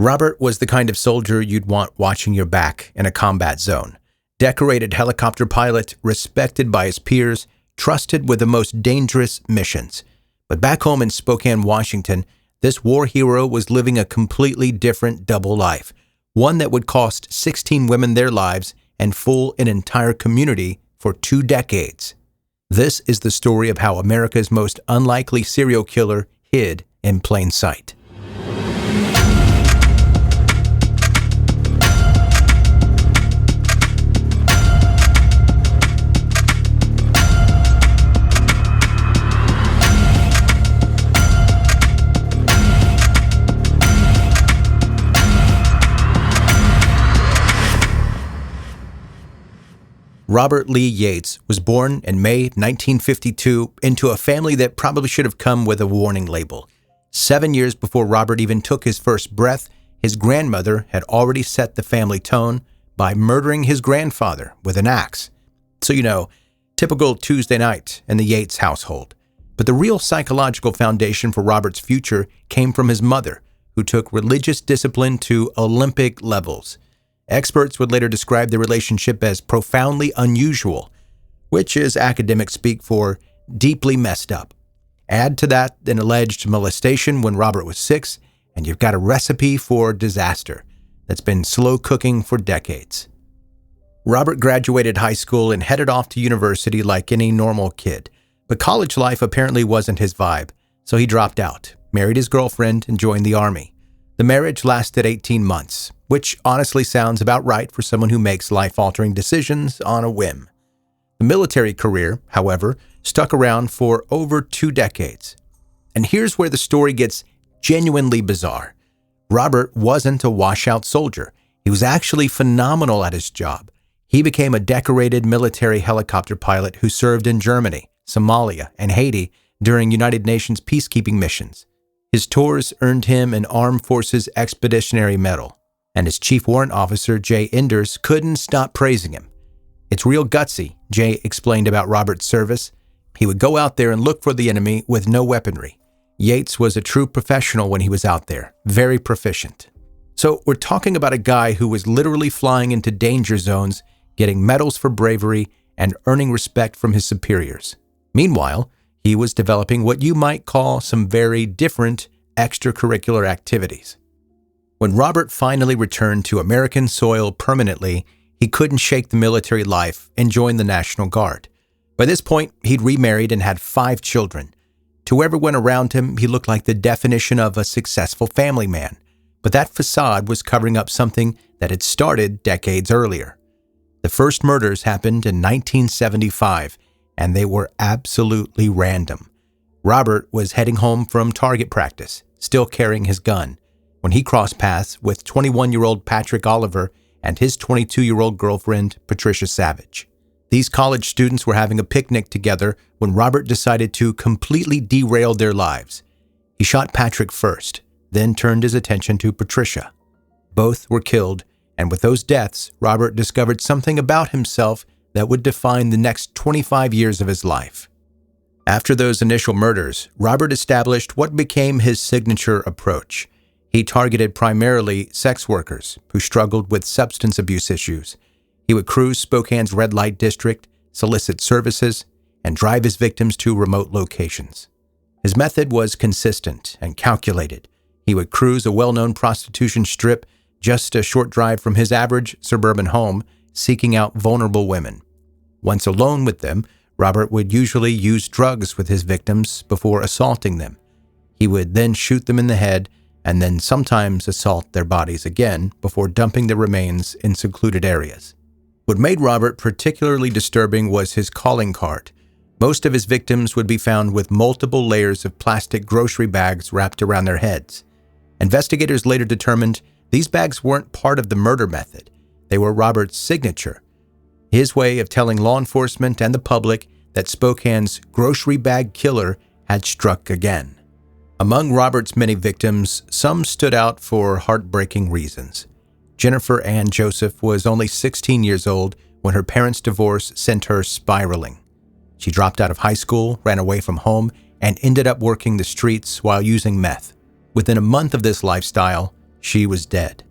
Robert was the kind of soldier you'd want watching your back in a combat zone. Decorated helicopter pilot, respected by his peers, trusted with the most dangerous missions. But back home in Spokane, Washington, this war hero was living a completely different double life, one that would cost 16 women their lives and fool an entire community for 2 decades. This is the story of how America's most unlikely serial killer hid in plain sight. Robert Lee Yates was born in May 1952 into a family that probably should have come with a warning label. 7 years before Robert even took his first breath, his grandmother had already set the family tone by murdering his grandfather with an axe. So, typical Tuesday night in the Yates household. But the real psychological foundation for Robert's future came from his mother, who took religious discipline to Olympic levels. Experts would later describe the relationship as profoundly unusual, which is academic speak for deeply messed up. Add to that an alleged molestation when Robert was 6, and you've got a recipe for disaster that's been slow cooking for decades. Robert graduated high school and headed off to university like any normal kid, but college life apparently wasn't his vibe, so he dropped out, married his girlfriend, and joined the Army. The marriage lasted 18 months, which honestly sounds about right for someone who makes life-altering decisions on a whim. The military career, however, stuck around for over 2 decades. And here's where the story gets genuinely bizarre. Robert wasn't a washout soldier. He was actually phenomenal at his job. He became a decorated military helicopter pilot who served in Germany, Somalia, and Haiti during United Nations peacekeeping missions. His tours earned him an Armed Forces Expeditionary Medal, and his chief warrant officer, Jay Enders, couldn't stop praising him. "It's real gutsy," Jay explained about Robert's service. He would go out there and look for the enemy with no weaponry. Yates was a true professional when he was out there, very proficient. So we're talking about a guy who was literally flying into danger zones, getting medals for bravery, and earning respect from his superiors. Meanwhile, he was developing what you might call some very different extracurricular activities. When Robert finally returned to American soil permanently, he couldn't shake the military life and joined the National Guard. By this point, he'd remarried and had 5 children. To everyone around him, he looked like the definition of a successful family man. But that facade was covering up something that had started decades earlier. The first murders happened in 1975, and they were absolutely random. Robert was heading home from target practice, still carrying his gun, when he crossed paths with 21-year-old Patrick Oliver and his 22-year-old girlfriend, Patricia Savage. These college students were having a picnic together when Robert decided to completely derail their lives. He shot Patrick first, then turned his attention to Patricia. Both were killed, and with those deaths, Robert discovered something about himself that would define the next 25 years of his life. After those initial murders, Robert established what became his signature approach. He targeted primarily sex workers who struggled with substance abuse issues. He would cruise Spokane's red light district, solicit services, and drive his victims to remote locations. His method was consistent and calculated. He would cruise a well-known prostitution strip just a short drive from his average suburban home, seeking out vulnerable women. Once alone with them, Robert would usually use drugs with his victims before assaulting them. He would then shoot them in the head and then sometimes assault their bodies again before dumping the remains in secluded areas. What made Robert particularly disturbing was his calling card. Most of his victims would be found with multiple layers of plastic grocery bags wrapped around their heads. Investigators later determined these bags weren't part of the murder method. They were Robert's signature, his way of telling law enforcement and the public that Spokane's grocery bag killer had struck again. Among Robert's many victims, some stood out for heartbreaking reasons. Jennifer Ann Joseph was only 16 years old when her parents' divorce sent her spiraling. She dropped out of high school, ran away from home, and ended up working the streets while using meth. Within a month of this lifestyle, she was dead.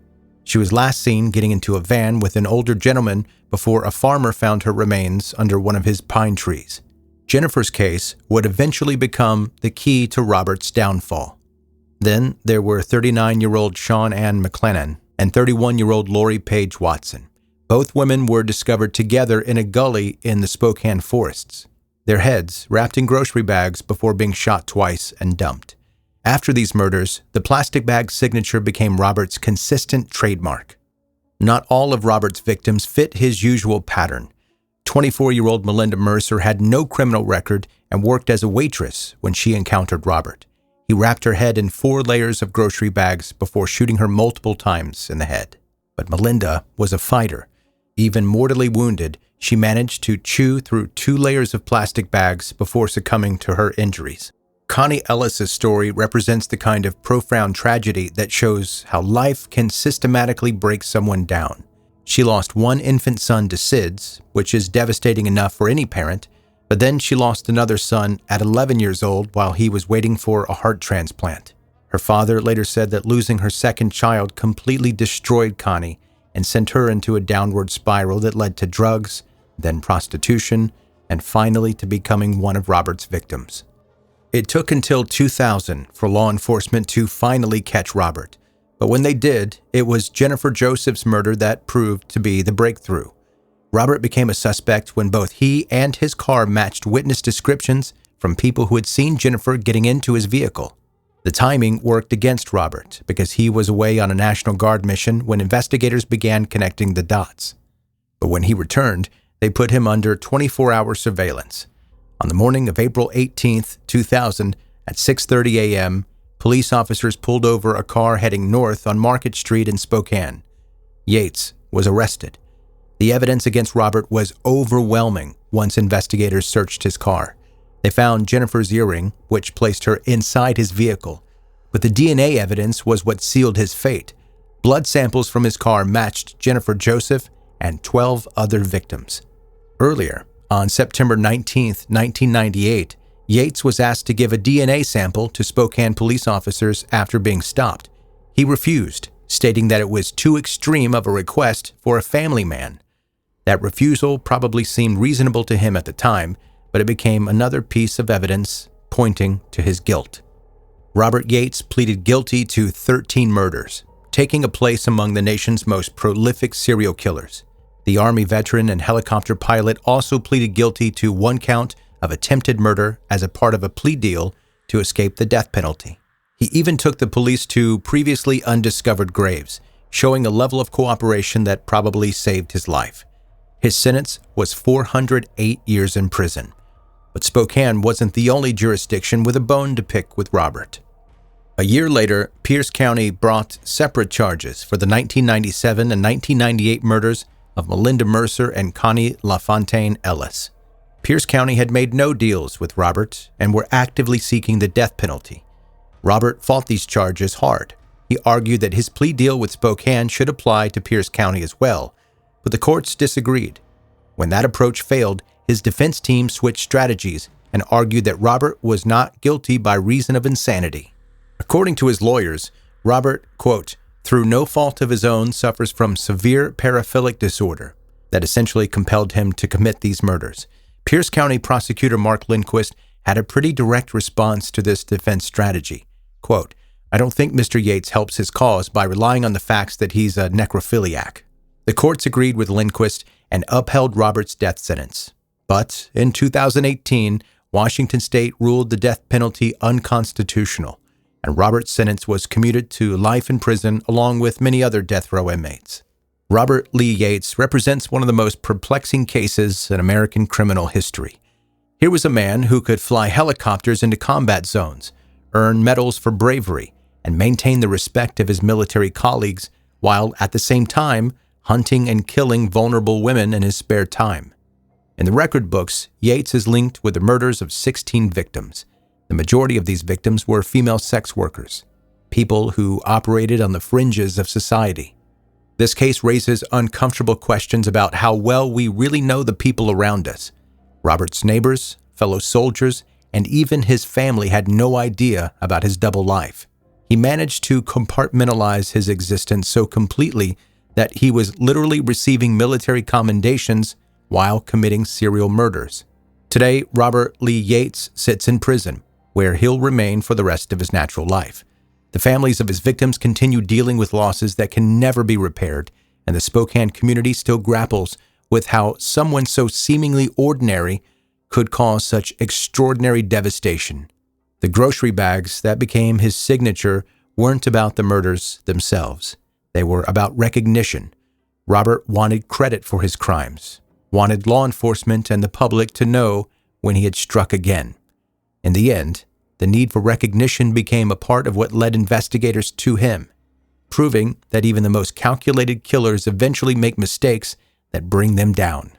She was last seen getting into a van with an older gentleman before a farmer found her remains under one of his pine trees. Jennifer's case would eventually become the key to Robert's downfall. Then there were 39-year-old Sean Ann McLennan and 31-year-old Lori Page Watson. Both women were discovered together in a gully in the Spokane forests, their heads wrapped in grocery bags before being shot twice and dumped. After these murders, the plastic bag signature became Robert's consistent trademark. Not all of Robert's victims fit his usual pattern. 24-year-old Melinda Mercer had no criminal record and worked as a waitress when she encountered Robert. He wrapped her head in 4 layers of grocery bags before shooting her multiple times in the head. But Melinda was a fighter. Even mortally wounded, she managed to chew through 2 layers of plastic bags before succumbing to her injuries. Connie Ellis's story represents the kind of profound tragedy that shows how life can systematically break someone down. She lost 1 infant son to SIDS, which is devastating enough for any parent, but then she lost another son at 11 years old while he was waiting for a heart transplant. Her father later said that losing her second child completely destroyed Connie and sent her into a downward spiral that led to drugs, then prostitution, and finally to becoming one of Robert's victims. It took until 2000 for law enforcement to finally catch Robert, but when they did, it was Jennifer Joseph's murder that proved to be the breakthrough. Robert became a suspect when both he and his car matched witness descriptions from people who had seen Jennifer getting into his vehicle. The timing worked against Robert because he was away on a National Guard mission when investigators began connecting the dots. But when he returned, they put him under 24-hour surveillance. On the morning of April 18, 2000, at 6:30 a.m., police officers pulled over a car heading north on Market Street in Spokane. Yates was arrested. The evidence against Robert was overwhelming once investigators searched his car. They found Jennifer's earring, which placed her inside his vehicle. But the DNA evidence was what sealed his fate. Blood samples from his car matched Jennifer Joseph and 12 other victims. Earlier, on September 19, 1998, Yates was asked to give a DNA sample to Spokane police officers after being stopped. He refused, stating that it was too extreme of a request for a family man. That refusal probably seemed reasonable to him at the time, but it became another piece of evidence pointing to his guilt. Robert Yates pleaded guilty to 13 murders, taking a place among the nation's most prolific serial killers. The Army veteran and helicopter pilot also pleaded guilty to 1 count of attempted murder as a part of a plea deal to escape the death penalty. He even took the police to previously undiscovered graves, showing a level of cooperation that probably saved his life. His sentence was 408 years in prison. But Spokane wasn't the only jurisdiction with a bone to pick with Robert. A year later, Pierce County brought separate charges for the 1997 and 1998 murders of Melinda Mercer and Connie LaFontaine Ellis. Pierce County had made no deals with Robert and were actively seeking the death penalty. Robert fought these charges hard. He argued that his plea deal with Spokane should apply to Pierce County as well, but the courts disagreed. When that approach failed, his defense team switched strategies and argued that Robert was not guilty by reason of insanity. According to his lawyers, Robert, quote, through no fault of his own, suffers from severe paraphilic disorder that essentially compelled him to commit these murders. Pierce County prosecutor Mark Lindquist had a pretty direct response to this defense strategy. Quote, I don't think Mr. Yates helps his cause by relying on the facts that he's a necrophiliac. The courts agreed with Lindquist and upheld Robert's death sentence. But in 2018, Washington state ruled the death penalty unconstitutional, and Robert's sentence was commuted to life in prison along with many other death row inmates. Robert Lee Yates represents one of the most perplexing cases in American criminal history. Here was a man who could fly helicopters into combat zones, earn medals for bravery, and maintain the respect of his military colleagues, while at the same time hunting and killing vulnerable women in his spare time. In the record books, Yates is linked with the murders of 16 victims. The majority of these victims were female sex workers, people who operated on the fringes of society. This case raises uncomfortable questions about how well we really know the people around us. Robert's neighbors, fellow soldiers, and even his family had no idea about his double life. he managed to compartmentalize his existence so completely that he was literally receiving military commendations while committing serial murders. Today, Robert Lee Yates sits in prison, where he'll remain for the rest of his natural life. The families of his victims continue dealing with losses that can never be repaired, and the Spokane community still grapples with how someone so seemingly ordinary could cause such extraordinary devastation. The grocery bags that became his signature weren't about the murders themselves. They were about recognition. Robert wanted credit for his crimes, wanted law enforcement and the public to know when he had struck again. In the end, the need for recognition became a part of what led investigators to him, proving that even the most calculated killers eventually make mistakes that bring them down.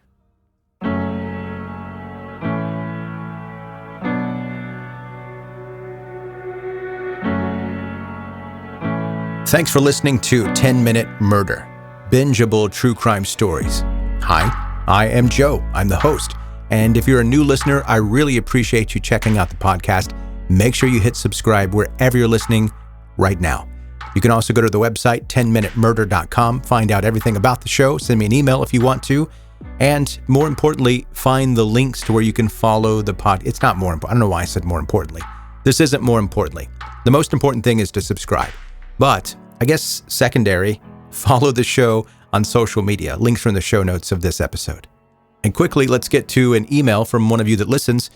Thanks for listening to 10-Minute Murder, bingeable true crime stories. Hi, I am Joe. I'm the host. And if you're a new listener, I really appreciate you checking out the podcast. Make sure you hit subscribe wherever you're listening right now. You can also go to the website, 10minutemurder.com, find out everything about the show, send me an email if you want to, and more importantly, find the links to where you can follow the pod. It's not more important. I don't know why I said more importantly. This isn't more importantly. The most important thing is to subscribe. But I guess secondary, follow the show on social media. Links are in the show notes of this episode. And quickly, let's get to an email from one of you that listens.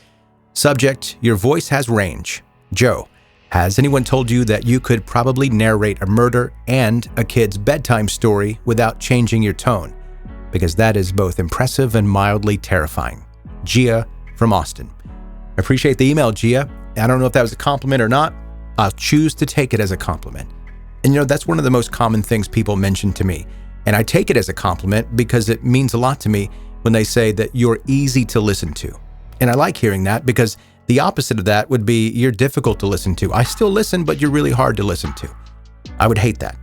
Subject, your voice has range. Joe, has anyone told you that you could probably narrate a murder and a kid's bedtime story without changing your tone? Because that is both impressive and mildly terrifying. Gia from Austin. Appreciate the email, Gia. I don't know if that was a compliment or not. I'll choose to take it as a compliment. And that's one of the most common things people mention to me. And I take it as a compliment because it means a lot to me when they say that you're easy to listen to. And I like hearing that because the opposite of that would be you're difficult to listen to. I still listen, but you're really hard to listen to. I would hate that.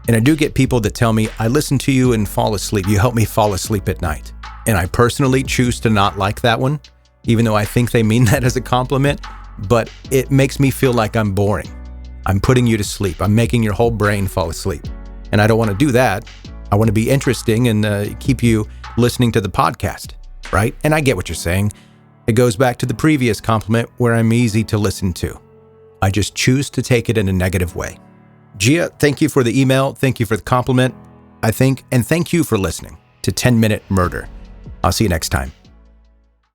And I do get people that tell me, I listen to you and fall asleep. You help me fall asleep at night. And I personally choose to not like that one, even though I think they mean that as a compliment, but it makes me feel like I'm boring. I'm putting you to sleep. I'm making your whole brain fall asleep. And I don't want to do that. I want to be interesting and keep you listening to the podcast, right? And I get what you're saying. It goes back to the previous compliment where I'm easy to listen to. I just choose to take it in a negative way. Gia, thank you for the email. Thank you for the compliment. And thank you for listening to 10-Minute Murder. I'll see you next time.